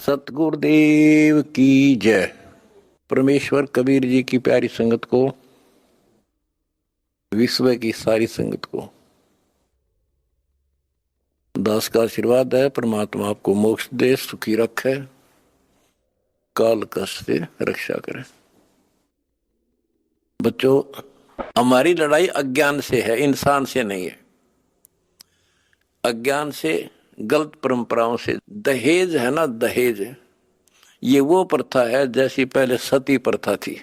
सतगुरुदेव की जय। परमेश्वर कबीर जी की प्यारी संगत को, विश्व की सारी संगत को दास का आशीर्वाद है। परमात्मा आपको मोक्ष दे, सुखी रखे, काल कष्ट से रक्षा करे। बच्चों, हमारी लड़ाई अज्ञान से है, इंसान से नहीं है। अज्ञान से, गलत परंपराओं से। दहेज है ना, दहेज, ये वो प्रथा है जैसी पहले सती प्रथा थी।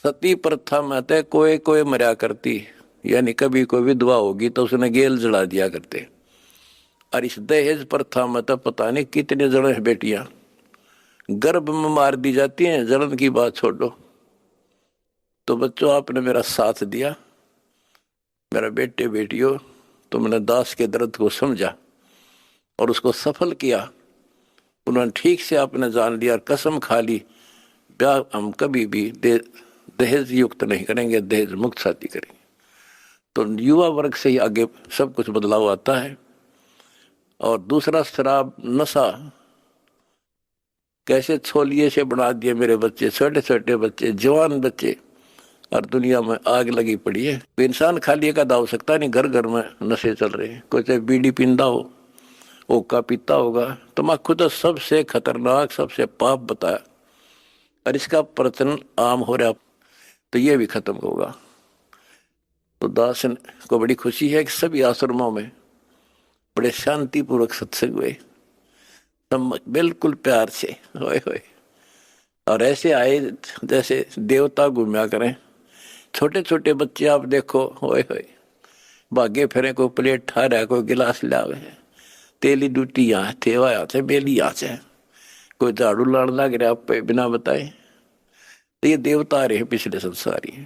सती प्रथा में तो कोई कोई मरा करती, यानी कभी कोई विधवा होगी तो उसने गेल जला दिया करते। और इस दहेज प्रथा में तो पता नहीं कितने जने बेटियां गर्भ में मार दी जाती हैं। जलन की बात छोड़ो। तो बच्चों, आपने मेरा साथ दिया, मेरा बेटे बेटियों, तुमने दास के दर्द को समझा और उसको सफल किया। उन्होंने ठीक से आपने जान लिया और कसम खा ली, ब्याह हम कभी भी दहेज युक्त नहीं करेंगे, दहेज मुक्त शादी करेंगे। तो युवा वर्ग से ही आगे सब कुछ बदलाव आता है। और दूसरा, शराब नशा कैसे छोलिए से बना दिए मेरे बच्चे, छोटे छोटे बच्चे, जवान बच्चे, और दुनिया में आग लगी पड़ी है। तो इंसान खाली एक हो सकता नहीं, घर घर में नशे चल रहे हैं। कोई चाहे बीड़ी पींदा हो, ओका पीता होगा। तम्बाकू तो सबसे खतरनाक, सबसे पाप बताया, और इसका प्रचलन आम हो रहा, तो ये भी खत्म होगा। तो दास को बड़ी खुशी है कि सभी आश्रमों में बड़े शांतिपूर्वक सत्संग हुए, बिल्कुल प्यार से, होए होए। और ऐसे आए जैसे देवता घूमया करें। छोटे छोटे बच्चे आप देखो, होए होए, भागे फिरे, कोई प्लेट ठा रहा है, कोई गिलास लावे, तेली डूटी यहाँ थे, यहाँ से बेली यहाँ से, कोई झाड़ू लाड़ लग रहा पे बिना बताए। तो ये देवता रहे पिछले संसारी।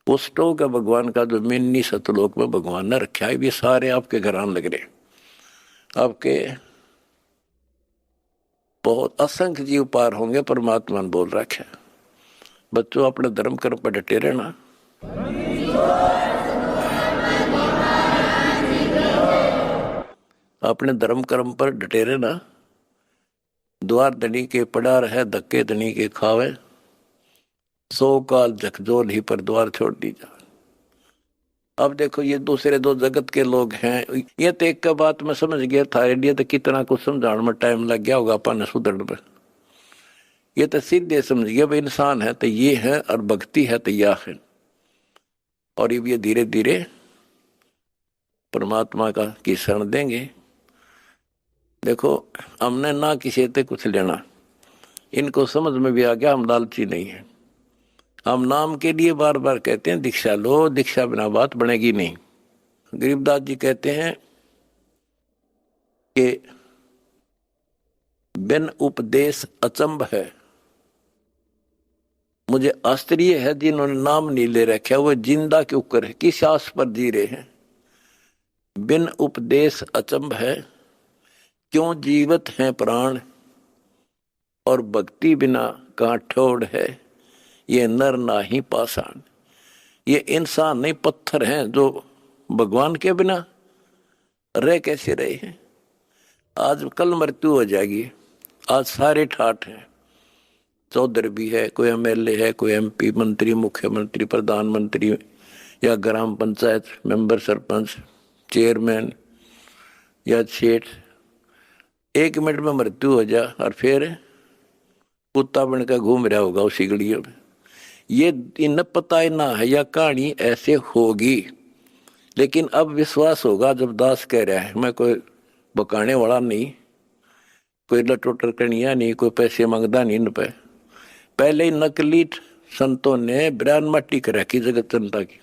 वो स्टोक है भगवान का, जो मिन्नी सतलोक में भगवान ने रखा है। ये सारे आपके घर आने लग रहे, आपके बहुत असंख्य जीव पार होंगे, परमात्मा ने बोल रखा है। बच्चों, अपने धर्म कर्म पर डटे रहना। अपने धर्म कर्म पर डटे रहना। द्वार धनी के पड़ा रहे, धक्के धनी के खावे, 100 काल झकझोल ही पर द्वार छोड़ दी जा। अब देखो, ये दूसरे दो जगत के लोग हैं। ये तो एक का बात मैं समझ गया था, ये तो कितना कुछ समझाने में टाइम लग गया होगा अपन सुधरने में। ये तो सीधे समझ गया भाई, इंसान है तो ये है, और भक्ति है तो यह है। और ये धीरे धीरे परमात्मा का की शरण देंगे। देखो, हमने ना किसी से कुछ लेना, इनको समझ में भी आ गया हम लालची नहीं है। हम नाम के लिए बार बार कहते हैं दीक्षा लो, दीक्षा बिना बात बनेगी नहीं। गरीबदास जी कहते हैं कि बिन उपदेश अचंभ है। मुझे आश्चर्य है जिन्होंने नाम नहीं ले रखा, वो जिंदा क्यों करे, किस आस पर जी रहे हैं। बिन उपदेश अचंभ है, क्यों जीवित हैं प्राण, और भक्ति बिना कहाँ ठोड़ है, ये नर नाही पाषाण। ये इंसान नहीं, पत्थर हैं जो भगवान के बिना रह कैसे रहे हैं। आज कल मृत्यु हो जाएगी। आज सारे ठाठ हैं, चौधरी भी है, कोई एमएलए है, कोई एमपी, मंत्री, मुख्यमंत्री, प्रधानमंत्री, या ग्राम पंचायत मेंबर, सरपंच, चेयरमैन या सेठ। 1 मिनट में मृत्यु हो जा और फिर कुत्ता बनकर घूम रहा होगा उसी गलियों में। ये इन पता ही ना है, या कहानी ऐसे होगी। लेकिन अब विश्वास होगा जब दास कह रहा है। मैं कोई बकाने वाला नहीं, कोई लटोटर कनिया नहीं, कोई पैसे मांगता नहीं इन पे। पहले ही नकली संतों ने ब्रान मट्टी कर रखी जगत जनता की,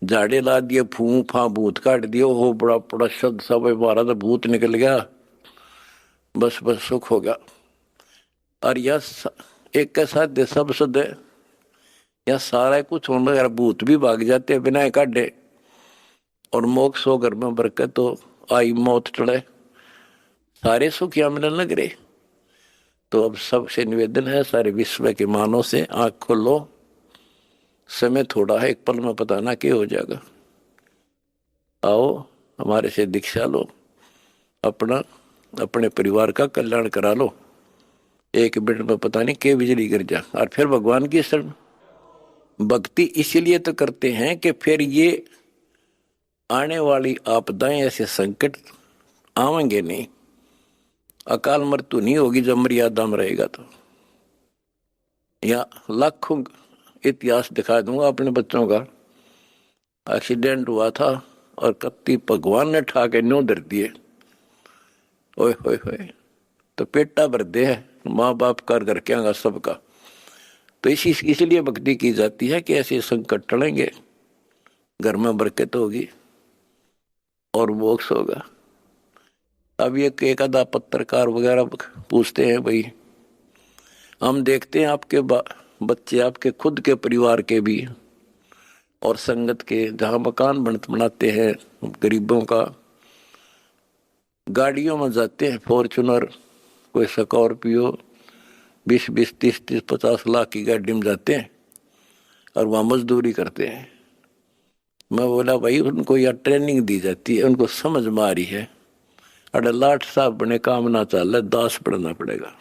झाड़े ला दिए, फू फा भूत काट दिए, हो बड़ा बड़ा शब्द सब मारा तो भूत निकल गया, बस बस सुख होगा। और यह एक के साथ सब सद या सारा कुछ होने लगा, भूत भी भाग जाते बिना काटे, और मोक्ष हो घर में बरकत, तो आई मौत टले, सारे सुख यहाँ मिलने लग रहे। तो अब सबसे निवेदन है, सारे विश्व के मानव से आंख खोलो, समय थोड़ा है, एक पल में पता ना क्या हो जाएगा। आओ हमारे से दीक्षा लो, अपना अपने परिवार का कल्याण करा लो, एक मिनट में पता नहीं के बिजली गिर जा, और फिर भगवान की शरण। भक्ति इसलिए तो करते हैं कि फिर ये आने वाली आपदाएं, ऐसे संकट आवेंगे नहीं, अकाल मृत्यु नहीं होगी जब मर्यादा में रहेगा तो। या लाखों इतिहास दिखा दूंगा अपने बच्चों का, एक्सीडेंट हुआ था और कत्ती भगवान ने ठा के न्यू धर दिए, ओए होए होए, तो पेटा भर दे है माँ बाप कर घर के आगा सबका। तो इसलिए भक्ति की जाती है कि ऐसे संकट टलेंगे, घर में बरकत होगी और मोक्ष होगा। अब ये एक आधा पत्रकार वगैरह पूछते हैं, भाई हम देखते हैं आपके बच्चे, आपके खुद के परिवार के भी और संगत के, जहाँ मकान बनाते हैं गरीबों का, गाड़ियों में जाते हैं, फॉर्चुनर, कोई स्कॉर्पियो, 20-20, 30-30, 50 लाख की गाड़ी में जाते हैं और वहाँ मजदूरी करते हैं। मैं बोला भाई उनको यह ट्रेनिंग दी जाती है, उनको समझ में आ रही है, अरे लाट साहब बने काम ना चल रहा, दास पढ़ना पड़ेगा।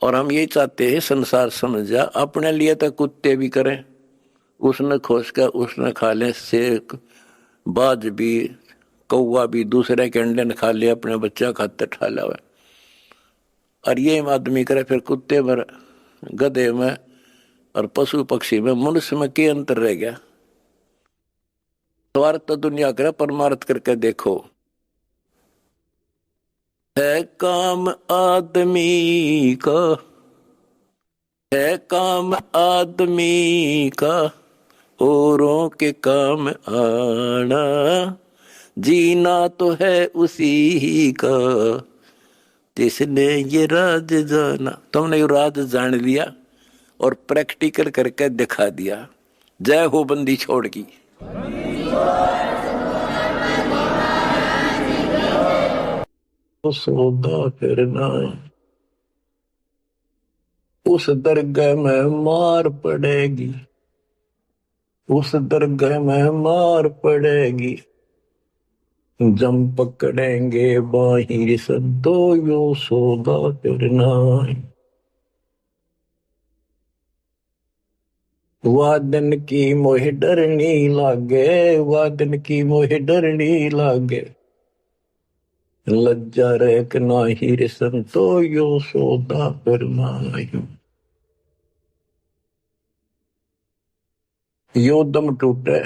और हम यही चाहते हैं संसार समझ जा, अपने लिए तो कुत्ते भी करें, उसने खोज कर उसने खा ले, शेर बाज भी, कौवा भी दूसरे के अंडे ने खा लिया, अपने बच्चा खाते ठा लिया। और ये आदमी करे फिर कुत्ते में, गधे में और पशु पक्षी में, मनुष्य में क्या अंतर रह गया? स्वार्थ तो दुनिया करे, परमार्थ करके देखो। है काम आदमी का, है काम आदमी का, औरों के काम आना, जीना तो है उसी का जिसने ये राज जाना। तुमने ये राज जान लिया और प्रैक्टिकल करके दिखा दिया। जय हो बंदी छोड़ की। तो सौदा करना उस दरगाह में मार पड़ेगी, उस दरगाह में मार पड़ेगी, जम पकड़ेंगे बाहिर सदो यो सौदा करना। वादन की मोह डरनी लागे, वादन की मोह डरनी लागे, लज्जा रख नाही रे संतो यो सौदा करना। यो दम टूटे,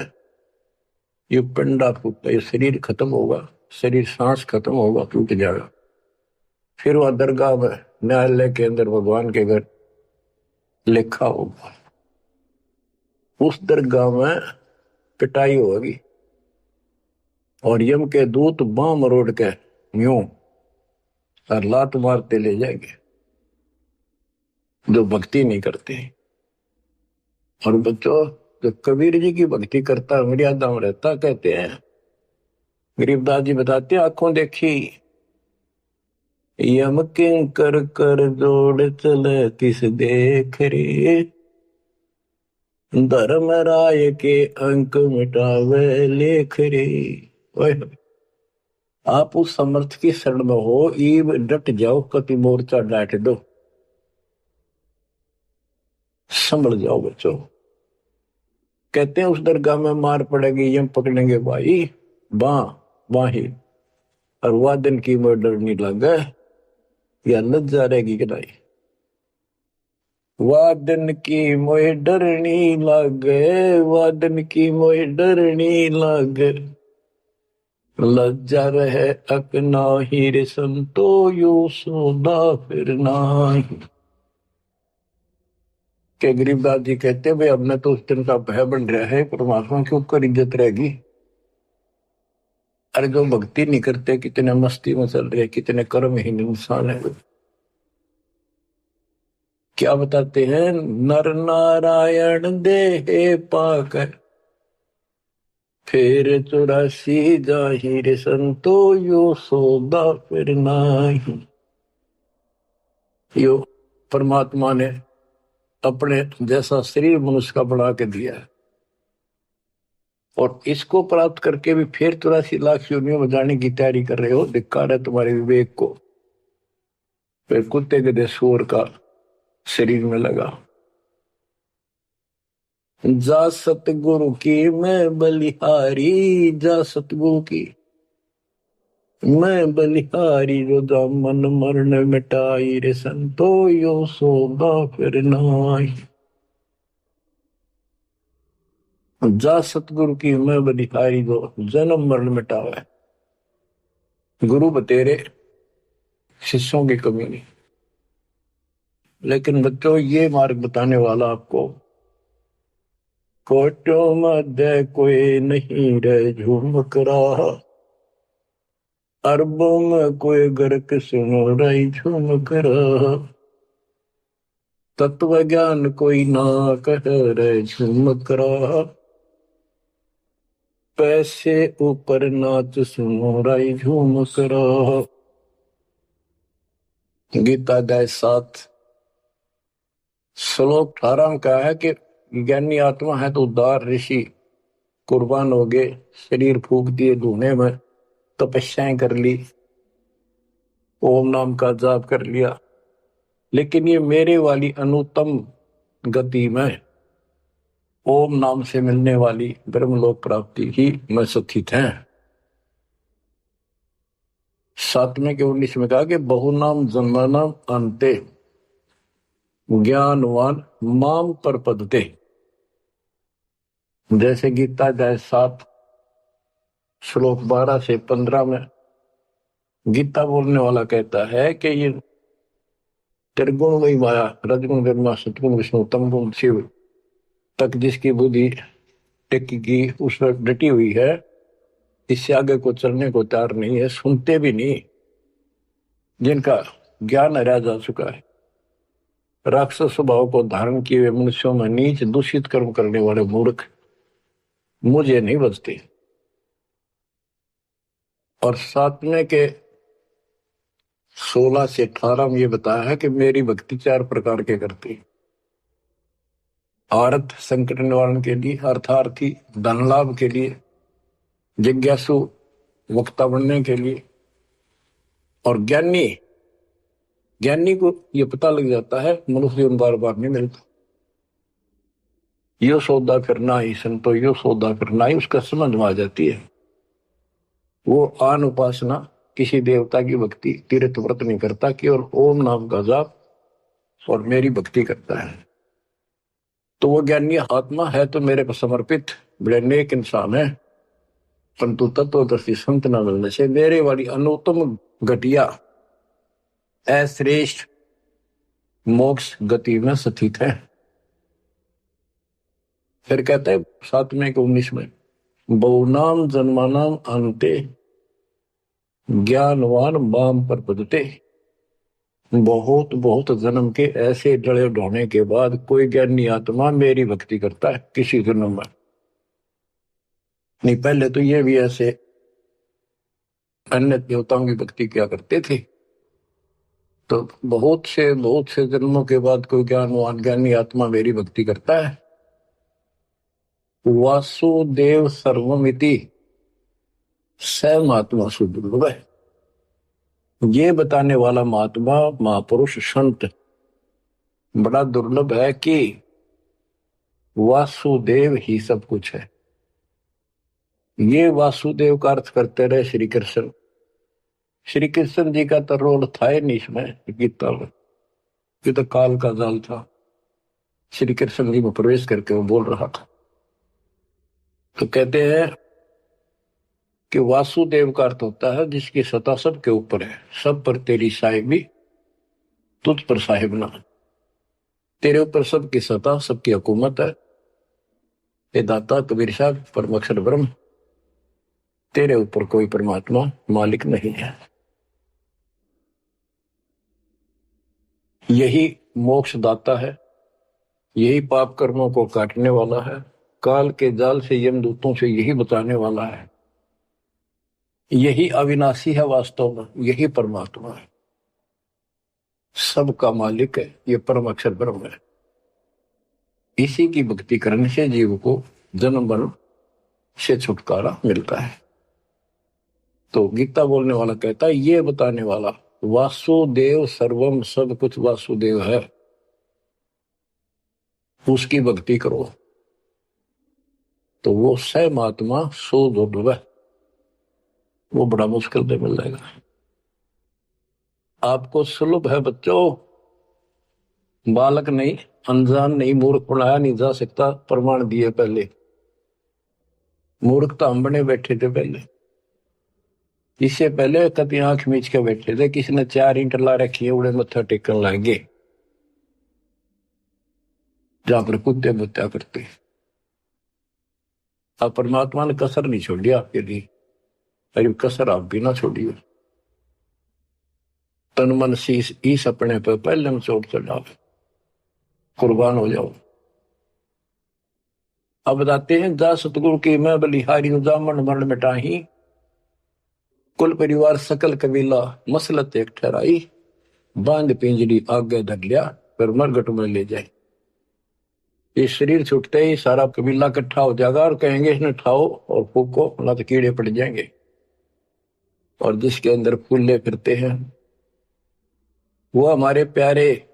ये पिंडा फूटे, ये शरीर खत्म होगा, शरीर सांस खत्म होगा, टूट जाएगा। फिर वह दरगाह में न्यायालय के अंदर भगवान के घर लिखा होगा, उस दरगाह में पिटाई होगी और यम के दूत बां मरोड़ के यूं और लात मारते ले जाएंगे जो भक्ति नहीं करते। और बच्चों, जो कबीर जी की भक्ति करता है, मर्यादा में रहता, कहते हैं गरीबदास जी बताते हैं, आंखों देखी यम किंकर कर जोड़ चले किस देख रे, धर्म राय के अंक मिटावे लेख रे। आप उस समर्थ की शरण में हो, ईब डट जाओ, कति मोर्चा डांट दो, संभल जाओ बच्चों। कहते हैं उस दरगाह में मार पड़ेगी, यम पकड़ेंगे भाई बाही, और वादन की मोह डरनी लगे, या लज्जा रहेगी कि नहीं। वादन की मोह डरनी लागे, वादन की मोह डरनी लागे, लज्जा रहे अक नाही रे संतो यो सौदा फिर नाही। के गरीबदास जी कहते भाई हमने तो उस दिन का भय बन रहा है, परमात्मा की ऊपर इज्जत रहेगी। अरे जो भक्ति नहीं करते, कितने मस्ती में चल रहे, कितने कर्महीन इंसान है। क्या बताते हैं, नर नारायण देह पाकर फिर 84 जाहिर संतो यो सौदा फिर नाही। यो परमात्मा ने अपने जैसा शरीर मनुष्य का बना के दिया है, और इसको प्राप्त करके भी फिर 83 लाख योनियों में जाने की तैयारी कर रहे हो। धिक्कार है तुम्हारे विवेक को। फिर कुत्ते गधे सूअर का शरीर में लगा। जा सतगुरु की मैं बलिहारी, जा सतगुरु की मैं बलिहारी, जो दामन मरण मिटाई रे संतो यो सोगा फिर नाई। जा सतगुरु की मैं बलिहारी, जो जन्म मरण मिटावे। गुरु बतेरे, शिष्यों की कमी नहीं। लेकिन बच्चों ये मार्ग बताने वाला आपको, कोटों मध्य कोई नहीं रे झुमक रहा, अरबों में कोई गर्क सुनो रही झुमक रहा, तत्व ज्ञान कोई ना कह रे झुमक रहा, पैसे ऊपर नाच सुनो रही झुमक रहा। गीता अध्याय 7 श्लोक 18 में कहा है कि ज्ञानी आत्मा है तो उदार ऋषि कुर्बान हो गए, शरीर फूक दिए धुएं में, तपस्याएं कर ली, ओम नाम का जाप कर लिया, लेकिन ये मेरे वाली अनुत्तम गति में ओम नाम से मिलने वाली ब्रह्मलोक प्राप्ति ही में स्थित है। 7वें के 19 में कहा कि बहुनाम जन्मनाम अंते ज्ञानवान माम पर पदते। जैसे गीता अध्याय 7 श्लोक 12 से 15 में गीता बोलने वाला कहता है कि ये त्रिगुण वही माया, रजगुण ब्रह्मा, सतगुण विष्णु, तमगुण शिव तक जिसकी बुद्धि टिकी उस पर डटी हुई है, इससे आगे को चलने को तैयार नहीं है, सुनते भी नहीं, जिनका ज्ञान हरा जा चुका है। राक्षस स्वभाव को धारण किए हुए मनुष्यों में नीच दूषित कर्म करने वाले मूर्ख मुझे नहीं बचते। और 7वें के 16 से 18 में ये बताया है कि मेरी भक्ति 4 प्रकार के करती। आर्थ संकट निवारण के लिए, अर्थार्थी धन लाभ के लिए, जिज्ञासु वक्ता बनने के लिए, और ज्ञानी ज्ञानी को यह पता लग जाता है मनुष्य जीवन बार बार नहीं मिलता। यो सौदा करना ही संतो, यो सौदा करना ही उसका समझ में आ जाती है। वो आन उपासना, किसी देवता की भक्ति, तीर्थ व्रत नहीं करता, केवल ओम नाम का जाप और मेरी भक्ति करता है। तो वो ज्ञानी आत्मा है तो मेरे को समर्पित बड़े नेक इंसान है, परंतु तत्वदर्शी संत न मिलने से मेरे वाली अनुत्तम घटिया अश्रेष्ठ मोक्ष गति में स्थित है। फिर कहते हैं 7वें के 19 में बहुनाम जन्मानाम अंते ज्ञानवान माम पर पदते। बहुत बहुत जन्म के ऐसे डले ढोने के बाद कोई ज्ञानी आत्मा मेरी भक्ति करता है किसी जन्म में। नहीं, पहले तो ये भी ऐसे अन्य देवताओं की भक्ति क्या करते थे। तो बहुत से जन्मों के बाद कोई ज्ञानवान ज्ञानी आत्मा मेरी भक्ति करता है। वासुदेव सर्वमिति स महात्मा सुदुर्लभ है। ये बताने वाला महात्मा महापुरुष संत बड़ा दुर्लभ है कि वासुदेव ही सब कुछ है। ये वासुदेव का अर्थ करते रहे श्री कृष्ण। श्री कृष्ण जी का तो रोल था ही नहीं इसमें गीता में, ये तो काल का जाल था। श्री कृष्ण जी में प्रवेश करके वो बोल रहा था। तो कहते हैं कि वासुदेव का अर्थ होता है जिसकी सत्ता सबके ऊपर है, सब पर तेरी साहिबी, तुझ पर साहिब ना। तेरे ऊपर सबकी सत्ता, सबकी हुकूमत है। ये दाता कबीर साहब परम अक्षर ब्रह्म, तेरे ऊपर कोई परमात्मा मालिक नहीं है। यही मोक्ष दाता है, यही पाप कर्मों को काटने वाला है, काल के जाल से यमदूतों से यही बचाने वाला है। यही अविनाशी है, वास्तव में यही परमात्मा है, सबका मालिक है, ये परम अक्षर ब्रह्म है। इसी की भक्ति करने से जीव को जन्म मरण से छुटकारा मिलता है। तो गीता बोलने वाला कहता है, ये बताने वाला वासुदेव सर्वम, सब कुछ वासुदेव है, उसकी भक्ति करो तो वो स महात्मा सो दुर्लभ, वो बड़ा मुश्किल से मिल जाएगा। आपको सुलभ है बच्चों, बालक नहीं, अनजान नहीं, मूर्ख बनाया नहीं जा सकता, प्रमाण दिए पहले। मूर्ख तो हम बने बैठे थे पहले, इससे पहले कभी आंख मीच के बैठे थे, किसी ने 4 ईंट ला रखी है, उड़े मत्था टेकन लागे जहां पर कुत्ते बुत्या करते। अब परमात्मा ने कसर नहीं छोड़ी आपके लिए, अरे कसर आप भी ना छोड़िए। तन मन शीश इस अपने पर पहले में चोट चढ़ाओ, कुर्बान हो जाओ। अब बताते हैं, जा सतगुरु की मैं बलिहारी जामन मरण मिटाही, कुल परिवार सकल कबीला मसलत एक ठहराई, बांध पिंजरी आगे धर लिया, फिर मरगट में ले जाए। ये शरीर छूटते ही सारा कबीला इकट्ठा हो जाएगा और कहेंगे इसने उठाओ और फूको, ना तो कीड़े पड़ जाएंगे। और जिसके अंदर फूले फिरते हैं वो हमारे प्यारे,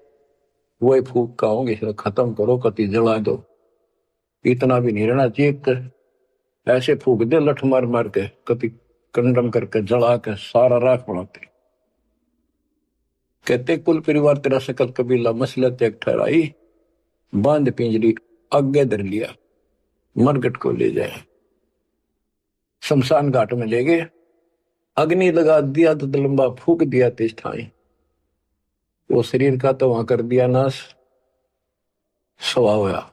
वो फूक का होंगे, खत्म करो, कति जला दो। इतना भी नहीं रहना चाहिए, ऐसे फूक दे लठ मार मार के, कति कंडम करके जला के सारा राख बनाते। कहते कुल परिवार तेरा सकल कबीला मसलत एक ठहराई, बांध पिंजरी आगे धर लिया, मरगट को ले जाए, शमशान घाट में ले गए, अग्नि लगा दिया तो लंबा फूक दिया तेज ठाई, वो शरीर का तो वहां कर दिया नाश, सवा होया।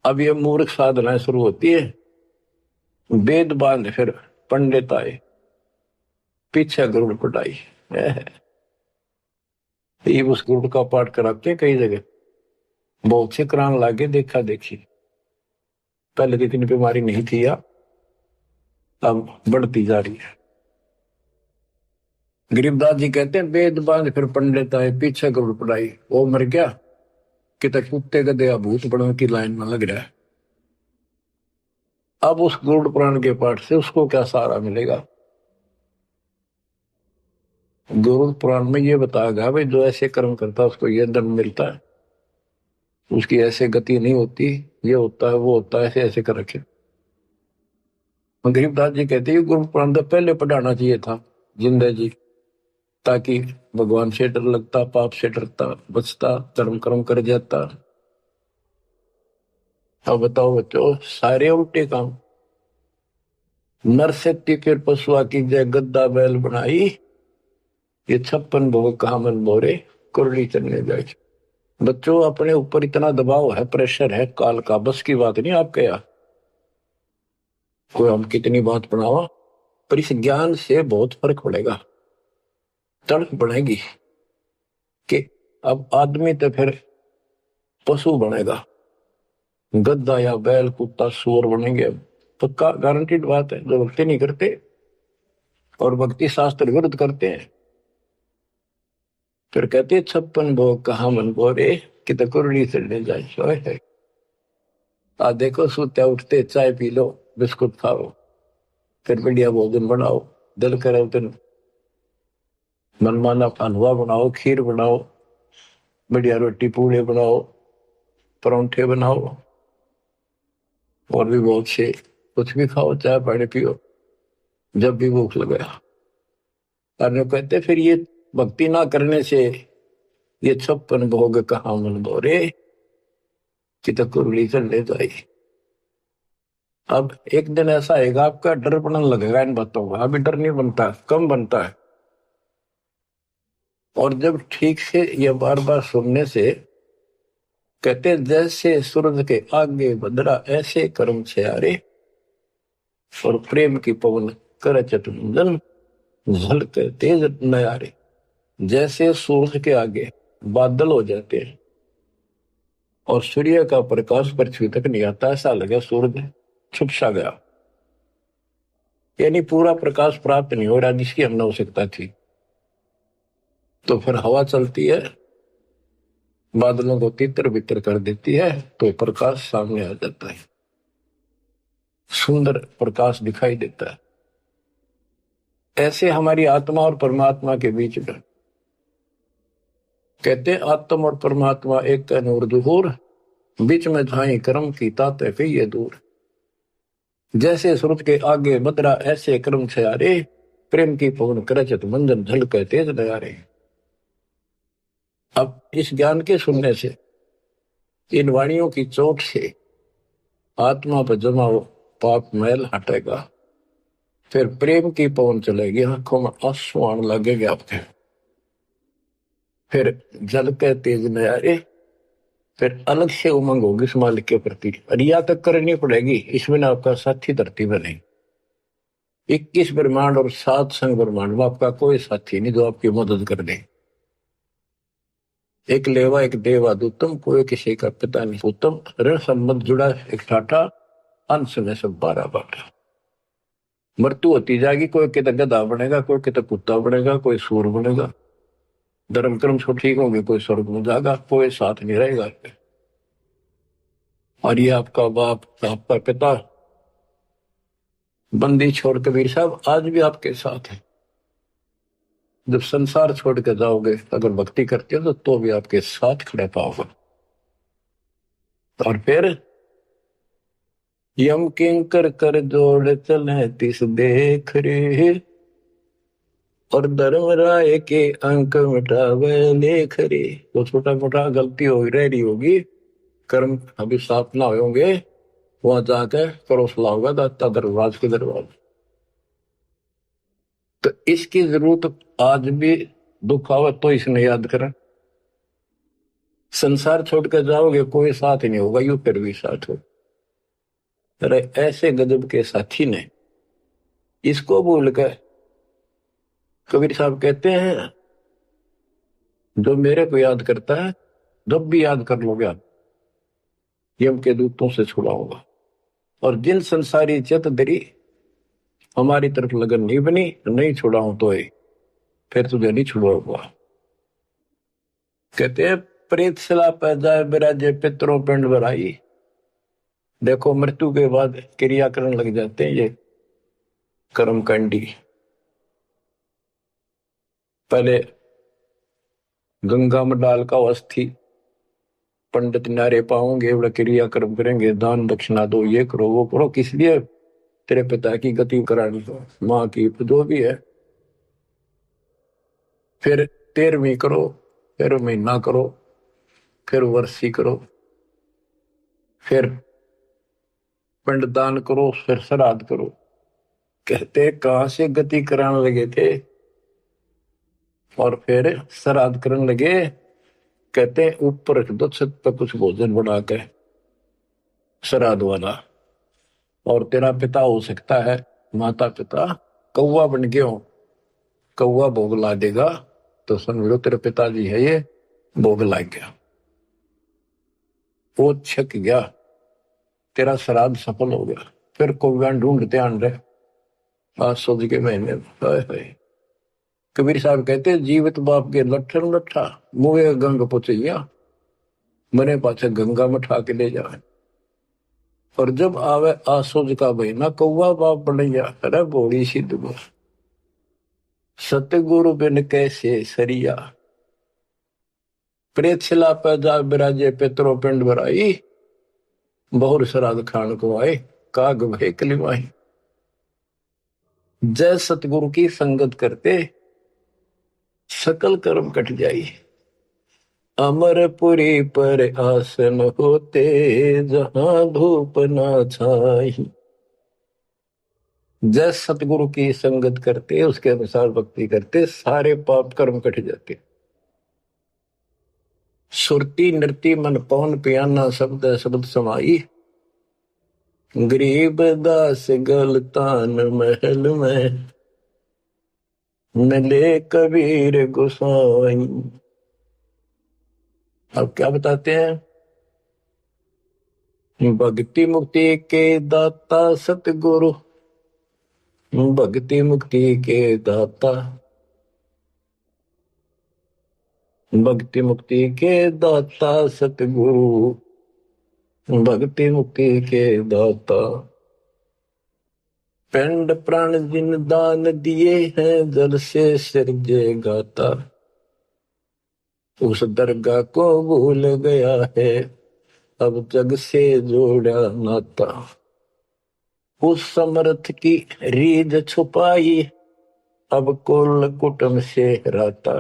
अब ये मूर्ख साधना शुरू होती है, वेद बांध फिर पंडित आए, पीछे गरुड़ पटाई। ये उस गरुड़ का पाठ कराते हैं कई जगह, बहुत से करान लागे, देखा देखी। पहले तो इतनी बीमारी नहीं थी, या अब बढ़ती जा रही है। गरीबदास जी कहते हैं, वेद बांध फिर पंडित आए, पीछे गरुड़ पटाई, वो मर गया कि तक कुत्ते गधे भूत बड़ों की लाइन में लग रहा है। अब उस गरुड़ पुराण के पाठ से उसको क्या सहारा मिलेगा? गरुड़ पुराण में ये बताया गया भाई, जो ऐसे कर्म करता है उसको ये दंड मिलता है, उसकी ऐसे गति नहीं होती, ये होता है वो होता है, ऐसे ऐसे कर रखे। गरीबदास जी कहते हैं गुरु पुराण तो पहले पढ़ाना चाहिए था जिंदा जी, ताकि भगवान से डर लगता, पाप से डरता, बचता, धर्म कर्म कर जाता। अब बताओ बच्चों, सारे उल्टे काम। नर से फिर पशुआ की जय गद्दा बैल बनाई, ये 56 भोग कहा मन मोरे, कुरली चलने जाए। बच्चों अपने ऊपर इतना दबाव है, प्रेशर है काल का, बस की बात नहीं आपके यहाँ। कोई हम कितनी बात बनावा, पर इस ज्ञान से बहुत फर्क पड़ेगा, तड़क बढ़ेगी कि अब आदमी तो फिर पशु बनेगा, गद्दा या बैल कुत्ता सूअर बनेंगे, पक्का गारंटीड बात है। जो भक्ति नहीं करते और भक्ति शास्त्र विरुद्ध करते हैं, फिर कहते 56 भोग कहा मन बोरे, कि तो कुरली चढ़ने जाए। आ देखो सोते उठते चाय पी लो, बिस्कुट खाओ, फिर बढ़िया भोजन बनाओ, दिल करे तो मनमाना हलवा बनाओ, खीर बनाओ, बढ़िया रोटी पूड़े बनाओ, परोंठे बनाओ, और भी बहुत से कुछ भी खाओ, चाय पानी पियो जब भी भूख लगे। और कहते फिर ये भक्ति ना करने से ये 56 भोग कहा मन बोरे, कि तो कुरली चढ़ने जाए। अब एक दिन ऐसा आएगा आपका डर बनने लगेगा इन बातों का, अभी डर नहीं बनता, कम बनता है। और जब ठीक से ये बार बार सुनने से, कहते जैसे सूरज के आगे बदरा ऐसे कर्म छयारे, और प्रेम की पवन कर चतुंजन झलके तेज नयारे। जैसे सूरज के आगे बादल हो जाते हैं और सूर्य का प्रकाश पृथ्वी तक नहीं आता, ऐसा लगे सूरज छुप सा गया, यानी पूरा प्रकाश प्राप्त नहीं हो रहा जिसकी हमने आवश्यकता थी। तो फिर हवा चलती है, बादलों को तितर बितर कर देती है, तो प्रकाश सामने आ जाता है। सुंदर प्रकाश दिखाई देता है। ऐसे हमारी आत्मा और परमात्मा के बीच में कहते हैं आत्मा और परमात्मा एक का नूर दुहूर, बीच में धाई कर्म की ताते पे ये दूर। जैसे सूरज के आगे बदरा ऐसे कर्म से आ रे, प्रेम की पवन करचत मंजन झलके तेज दया रे। अब इस ज्ञान के सुनने से, इन वाणियों की चोट से आत्मा पर जमा हो पाप मैल हटेगा, फिर प्रेम की पवन चलेगी, आंखों में आंसू आने लगेगा आपके, फिर जल के तेज नजारे, फिर अलग से उमंग होगी इस मालिक के प्रति। रिया तक करनी पड़ेगी, इसमें ना आपका साथी धरती में नहीं। 21 ब्रह्मांड और 7 संग ब्रह्मांड में आपका कोई साथी नहीं जो आपकी मदद कर दे। एक लेवा एक देवा दूतम, कोई किसी का पिता नहीं उत्तम, ऋण संबंध जुड़ा एक ठाठा, अंश में सब 12 बाटा। मृत्यु होती जाएगी, कोई कितना गधा बनेगा, कोई कितना कुत्ता बनेगा, कोई सूर बनेगा। धर्म कर्म सब ठीक होंगे, कोई स्वर्ग में जाएगा, कोई साथ नहीं रहेगा। और ये आपका बाप, आपका पिता बंदी छोड़ कबीर साहब आज भी आपके साथ है। जब संसार छोड़ के जाओगे, अगर भक्ति करते हो तो भी आपके साथ खड़े पाओगे। और फिर यम किंकर कर जोड़ चले तिस देख रे, और धर्म राय के अंक मिटावे लेख रे। तो छोटा मोटा गलती हो रही होगी, कर्म अभी साफ ना होंगे, वहां जाकर परोसला होगा दाता दरबार के दरबार। तो इसकी जरूरत आज भी दुख आवे तो इसने याद करें। संसार छोड़ कर जाओगे कोई साथ ही नहीं होगा, यू फिर भी साथ हो। अरे ऐसे गजब के साथी ने इसको भूल कर, कबीर साहब कहते हैं जो मेरे को याद करता है, जब भी याद कर लोगे आप, यम के दूतों से छुड़ाऊंगा। और जिन संसारी चित दरी हमारी तरफ लगन नहीं बनी, नहीं छुड़ाऊं तो फिर तुझे नहीं छुड़ाऊंगा। कहते हैं प्रेत सला पैदा बिराजे पितरों पिंड भराई। देखो मृत्यु के बाद क्रिया करने लग जाते हैं ये कर्म कंडी। पहले गंगा में डाल का अस्थि, पंडित नारे पाओगे, बड़ा क्रिया कर्म करेंगे, दान दक्षिणा दो, ये करो वो करो, किस लिए? तेरे पिता की गति करानी हो, माँ की जो भी है। फिर 13वीं करो, फिर महीना करो, फिर वर्षी करो, फिर पिंडदान करो, फिर श्राद्ध करो। कहते कहां से गति कराने लगे थे और फिर श्राद्ध करने लगे। कहते ऊपर रख दो छत पर कुछ भोजन बना के श्राद्ध वाला, और तेरा पिता हो सकता है माता पिता कौवा बन गया हो, कौवा भोग ला देगा तो समझ लो तेरे पिताजी है ये, भोग ला गया, वो छक गया, तेरा श्राद्ध सफल हो गया। फिर कौवा ढूंढते आन रहे आज सोच के महीने। कबीर साहब कहते जीवित बाप के लट्ठन लट्ठा, मुँह गंग पुचैया, मरे पाछे गंगा में ठा के ले जाए। और जब आवे आसोज का महीना, कौवा बाप बनैया, अरे बोड़ी सिद्ध गो सतगुरु बिन कैसे सरिया। प्रेत शिला पैदा बिराजे पितरों पिंड भराई, बहुर श्राद्ध खान को आए, काग भय कलिमाई। जय सतगुरु की संगत करते सकल कर्म कट जाई, अमरपुरी पर आसन होते, जहां धूप ना छाई। जय सतगुरु की संगत करते, उसके अनुसार भक्ति करते, सारे पाप कर्म कट जाते। सुरती नृति मन पवन पियाना, शब्द शब्द समाई, गरीब दास गलतान महल में, मिले कबीर गोसाई। अब क्या बताते हैं? भक्ति मुक्ति के दाता सतगुरु, भक्ति मुक्ति के दाता, भक्ति मुक्ति के दाता सतगुरु, भक्ति मुक्ति के दाता। पिंड प्राण जिन दान दिए हैं, जल से सिरजे गाता। उस दरगाह को भूल गया है, अब जग से जोड़ा नाता। उस समर्थ की रीझ छुपाई, अब कुल कुटुंब से राता।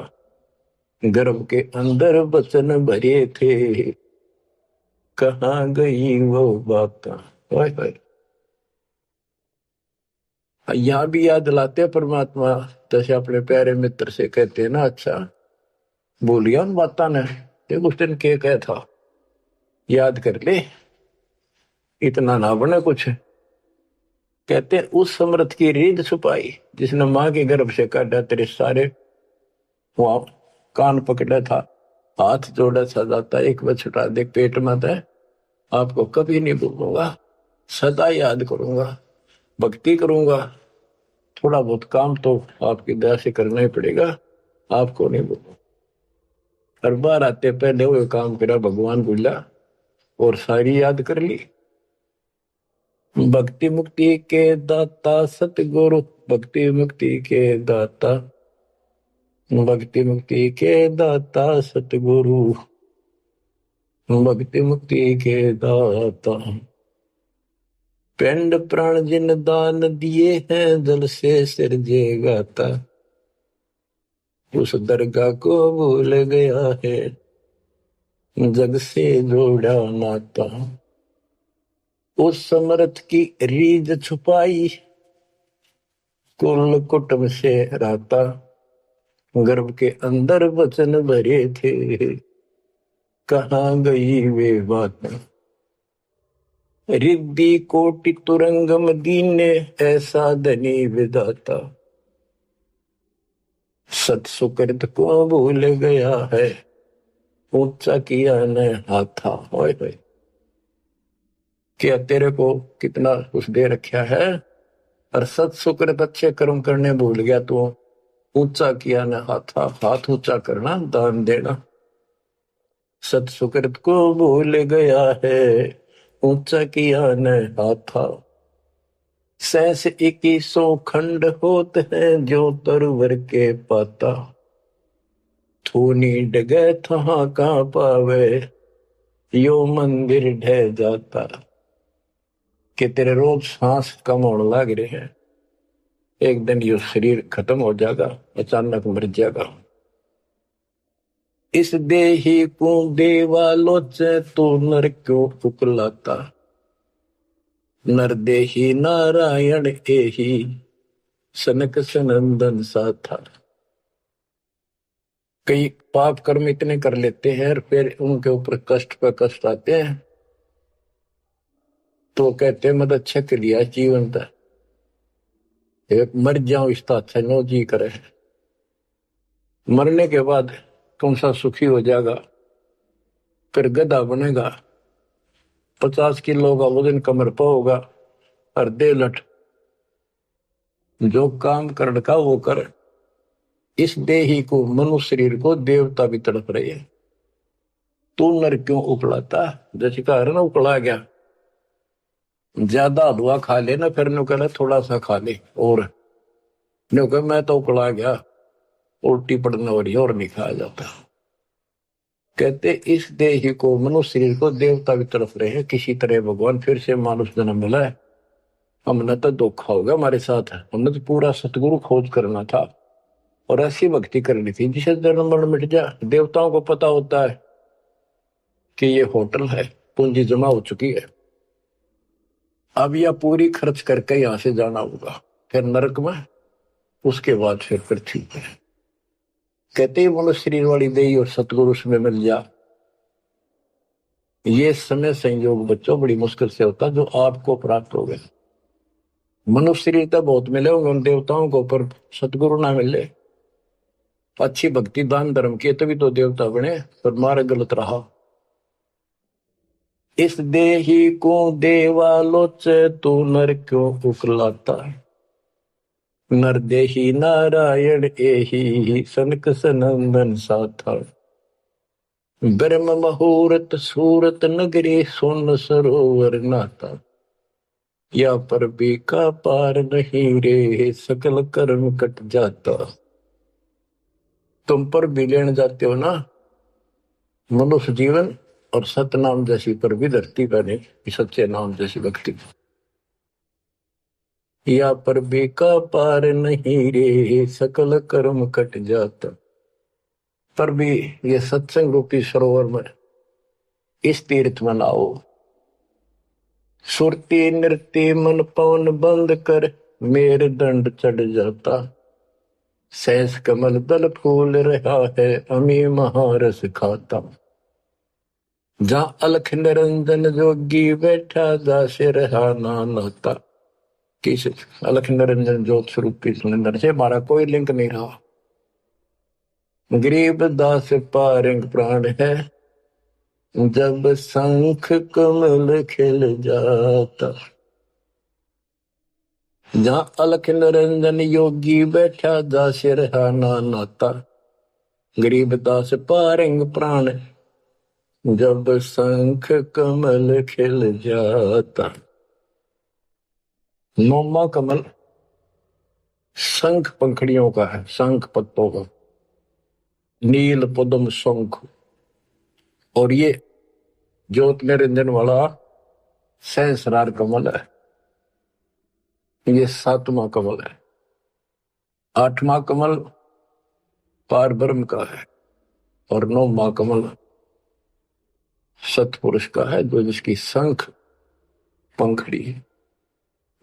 गर्भ के अंदर वचन भरे थे, कहाँ गई वो बात। यहाँ भी याद दिलाते हैं परमात्मा, जैसे अपने प्यारे मित्र से कहते हैं ना, अच्छा भूल गया उन बातों ने, देख उस दिन क्या कहा था, याद कर ले, इतना ना बने कुछ। कहते हैं उस समर्थ की रीझ छुपाई, जिसने माँ के गर्भ से काटा, तेरे सारे वहां कान पकड़ा था, हाथ जोड़ा था, जाता एक बार छुटा दे पेट में था। आपको कभी नहीं भूलूंगा, सदा याद करूंगा, भक्ति करूंगा। थोड़ा बहुत काम तो आपकी दया से करना ही पड़ेगा, आपको नहीं भूलूंगा। हर बार आते पहले वो काम करा, भगवान भूला और सारी याद कर ली। भक्ति मुक्ति के दाता सतगुरु, भक्ति मुक्ति के दाता, भक्ति मुक्ति के दाता सतगुरु, भक्ति मुक्ति के दाता। पिंड प्राण जिन दान दिए हैं, जल से सिरजे गाता। उस दरगाह को भूल गया है, जग से जोड़ा नाता। उस समर्थ की रीझ छुपाई, कुल कुटुंब से राता। गर्भ के अंदर वचन भरे थे, कहाँ गई वे बात। रिद्धि कोटि तुरंगम दीने, ऐसा धनी विधाता। सत सुकृत को भूल गया है, ऊंचा किया न हाथा। होए होए, क्या तेरे को कितना कुछ दे रखा है, और सत सुकृत अच्छे कर्म करने भूल गया तो ऊंचा किया न हाथा। हाथ ऊंचा करना, दान देना। सत सुकृत को भूल गया है, ऊंचा किया न हाथा। सहस 2100 खंड होत हैं, जो तरवर के पाता। थूनी डगे थहा का पावे, यो मंदिर ढह जाता। कि तेरे रोज सांस कम होने लग रहे हैं, एक दिन यो शरीर खत्म हो जाएगा, अचानक मर जाएगा। इस देही को देवालोच, तो नर क्यों उकलाता। नर देही नारायण एही, सनक सनंदन साथा। कई पाप कर्म इतने कर लेते हैं और फिर उनके ऊपर कष्ट पर कष्ट आते हैं, तो कहते हैं मत अच्छा कर लिया जीवन था, मर जाओ इसका अच्छा नो जी करे। मरने के बाद कौन सा सुखी हो जाएगा, फिर गधा बनेगा, 50 किलो का वजन कमर पर होगा, और दे लट जो काम कर रखा वो कर। इस देही को, मनुष्य शरीर को देवता भी तड़प रहे हैं, तू नर क्यों उकलाता। जैसे कहा ना उकला गया, ज्यादा हलवा खा ले ना, फिर नो कहना थोड़ा सा खा ले, और नो कह मैं तो उकला गया, उल्टी पड़ने वाली और नहीं खाया जाता। कहते इस देह को, मनुष्य शरीर को देवता भी तरफ रहे हैं, किसी तरह भगवान फिर से मानुष जन्म मिला है। हमने तो धोखा होगा हमारे साथ, हमने तो पूरा सतगुरु खोज करना था और ऐसी भक्ति करनी थी जिसे जन्म मरण मिट जाए। देवताओं को पता होता है कि ये होटल है, पूंजी जमा हो चुकी है, अब यह पूरी खर्च करके यहां से जाना होगा, फिर नरक में, उसके बाद फिर पृथ्वी पे। कहते ही मनुष्य शरीर वाली देही और सतगुरु में मिल जा। ये समय संयोग बच्चों बड़ी मुश्किल से होता जो आपको प्राप्त हो गया। मनुष्य शरीर तो बहुत मिले होंगे उन देवताओं को, पर सतगुरु ना मिले, अच्छी भक्ति दान धर्म किए तभी तो देवता बने, पर मार्ग गलत रहा। इस देही को देवालोच, तू नर क्यों उकलाता। नर देही नारायण एही, सनक सनंदन साथा। ब्रह्म मुहूर्त सूरत नगरी, सुन सरोवर नाता। या पर भी का पार नहीं रे, सकल कर्म कट जाता। तुम पर भी लेने जाते हो ना मनुष्य जीवन और सतनाम जैसी पर भी धरती पर नहीं, सच्चे नाम जैसी भक्ति। या पर भी का पार नहीं रे, सकल कर्म कट जाता। पर भी ये सत्संग रूपी सरोवर में इस तीर्थ में लाओ, सुरती नृत्य मन पवन बंद कर, मेरे दंड चढ़ जाता। सहस कमल दल फूल रहा है, अमी महारस खाता। जहाँ अलख निरंजन जोगी बैठा, दासे रहा नाता। किस अलख निरंजन ज्योत स्वरूप की सुंदर से हमारा कोई लिंक नहीं रहा। गरीब दास पारंग प्राण है, जब शंख कमल खिल जाता। जहाँ अलख निरंजन योगी बैठा, दासे रहा नाता। गरीब दास पारंग प्राण, जब शंख कमल खिल जाता। नौमा कमल शंख पंखड़ियों का है, शंख पत्तों का, नील पद्म शंख। और ये ज्योत निरंजन वाला सहस्रार कमल है, ये सातवां कमल है। आठवां कमल पार ब्रह्म का है और नौवां कमल सतपुरुष का है, जो जिसकी शंख पंखड़ी है।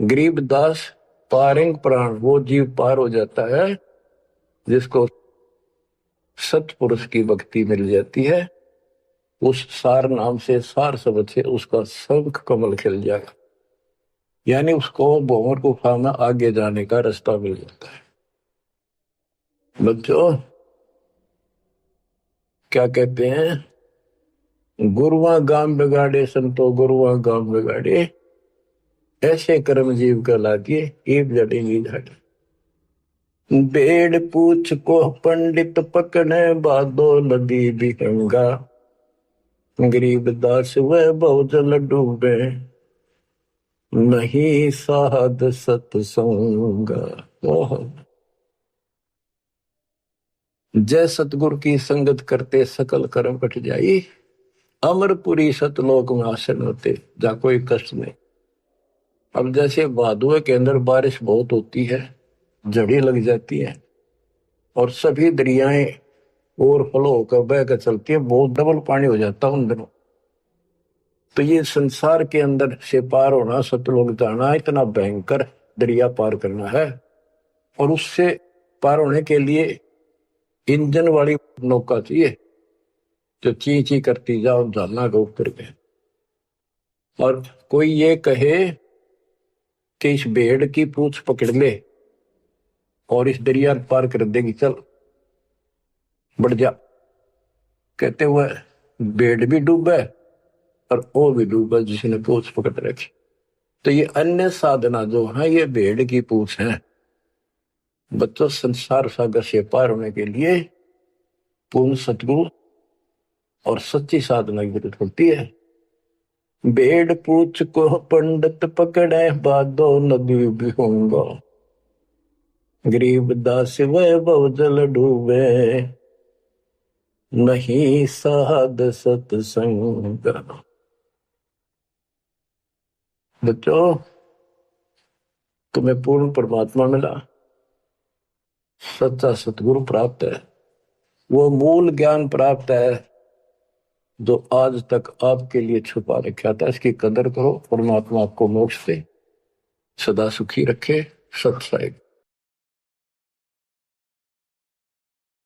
गरीब दास पारंग प्राण, वो जीव पार हो जाता है जिसको सतपुरुष की भक्ति मिल जाती है। उस सार नाम से, सार शब्द से उसका शंख कमल खिल जाएगा, यानी उसको भंवर गुफा में आगे जाने का रास्ता मिल जाता है। बच्चों क्या कहते हैं, गुरुआ गाम बिगाड़े संतो, गुरुआ गाम बिगाड़े, ऐसे कर्म जीव का लागे, एक जड़ेंगी झाड़ी। बेड़ पूछ को पंडित पकड़े, बादो नदी बिहंगा। गरीब दास वह बहुजल डूबे, नहीं साध सत्संग। जय सतगुरु की संगत करते, सकल कर्म कट जाई। अमरपुरी सतलोक में आसन होते, जहाँ कोई कष्ट नहीं। अब जैसे भादुए के अंदर बारिश बहुत होती है, झड़ी लग जाती है और सभी दरियाएं ओवरफ्लो होकर बह कर चलती है, बहुत डबल पानी हो जाता उन दिनों। तो ये संसार के अंदर से पार होना, सतलोक जाना, इतना भयंकर दरिया पार करना है। और उससे पार होने के लिए इंजन वाली नौका चाहिए, जो ची ची करती जाओ झालना के ऊपर के। और कोई ये कहे कि इस भेड़ की पूंछ पकड़ ले और इस दरिया पार कर देगी, चल बढ़ जा, कहते हुए भेड़ भी डूबे और वो भी डूबा जिसने पूंछ पकड़ रखी। तो ये अन्य साधना जो है, ये भेड़ की पूंछ है। बच्चों संसार सागर से पार होने के लिए पूर्ण सतगुरु और सच्ची साधना की जरूरत होती है। भेड़ पूछ को पंडित पकड़े, बादो नदी भी होंगे। गरीब दास वह बहुजल डूबे, नहीं साध सत्संग। बच्चों तुम्हें पूर्ण परमात्मा मिला, सच्चा सतगुरु प्राप्त है, वो मूल ज्ञान प्राप्त है जो आज तक आपके लिए छुपा रखा था। इसकी कदर करो, परमात्मा आपको मोक्ष दे, सदा सुखी रखे। सत्संग।